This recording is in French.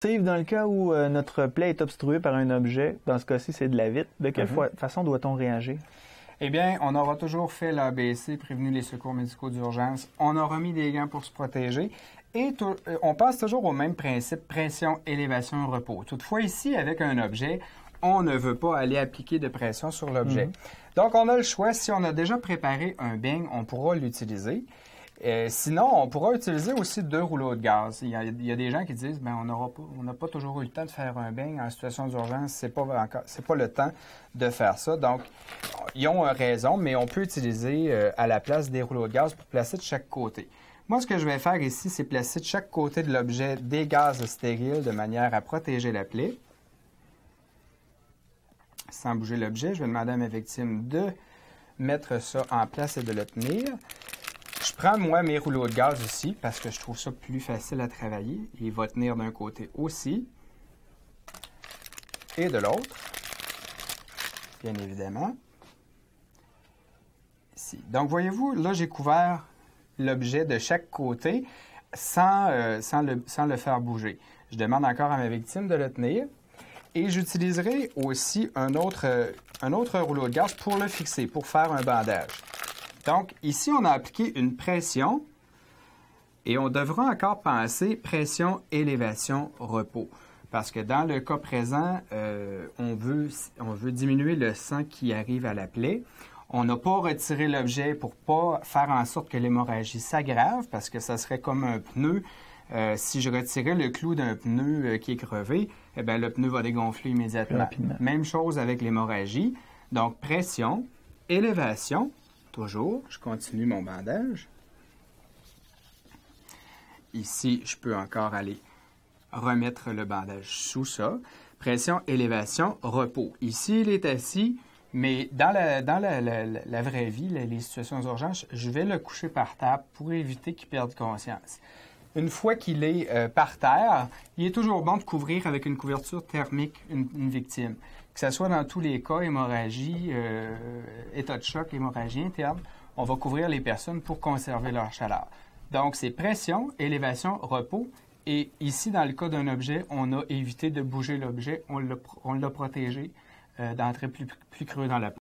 Dans le cas où notre plaie est obstruée par un objet, dans ce cas-ci, c'est de la vitre, de quelle façon doit-on réagir? Eh bien, on aura toujours fait l'ABC, prévenu les secours médicaux d'urgence. On aura mis des gants pour se protéger. Et on passe toujours au même principe, pression, élévation, repos. Toutefois, ici, avec un objet, on ne veut pas aller appliquer de pression sur l'objet. Donc, on a le choix. Si on a déjà préparé un beigne, on pourra l'utiliser. Sinon, on pourra utiliser aussi 2 rouleaux de gaz. Il y a des gens qui disent, ben on n'a pas toujours eu le temps de faire un beigne en situation d'urgence. C'est pas le temps de faire ça. Donc, ils ont raison, mais on peut utiliser à la place des rouleaux de gaz pour placer de chaque côté. Moi, ce que je vais faire ici, c'est placer de chaque côté de l'objet des gaz stériles de manière à protéger la plaie. Sans bouger l'objet, je vais demander à ma victime de mettre ça en place et de le tenir. Je prends, moi, mes rouleaux de gaz ici parce que je trouve ça plus facile à travailler. Il va tenir d'un côté aussi et de l'autre, bien évidemment. Ici. Donc, voyez-vous, là, j'ai couvert l'objet de chaque côté sans le faire bouger. Je demande encore à ma victime de le tenir et j'utiliserai aussi un autre rouleau de gaz pour le fixer, pour faire un bandage. Donc, ici, on a appliqué une pression et on devra encore penser pression, élévation, repos. Parce que dans le cas présent, on veut diminuer le sang qui arrive à la plaie. On n'a pas retiré l'objet pour ne pas faire en sorte que l'hémorragie s'aggrave, parce que ça serait comme un pneu. Si je retirais le clou d'un pneu qui est crevé, eh bien, le pneu va dégonfler immédiatement. Rapidement. Même chose avec l'hémorragie. Donc, pression, élévation. Toujours, je continue mon bandage. Ici, je peux encore aller remettre le bandage sous ça. Pression, élévation, repos. Ici, il est assis, mais dans la vraie vie, les situations d'urgence, je vais le coucher par terre pour éviter qu'il perde conscience. Une fois qu'il est par terre, il est toujours bon de couvrir avec une couverture thermique une victime. Que ce soit dans tous les cas, hémorragie, état de choc, hémorragie interne, on va couvrir les personnes pour conserver leur chaleur. Donc, c'est pression, élévation, repos. Et ici, dans le cas d'un objet, on a évité de bouger l'objet, on l'a protégé d'entrer plus creux dans la peau.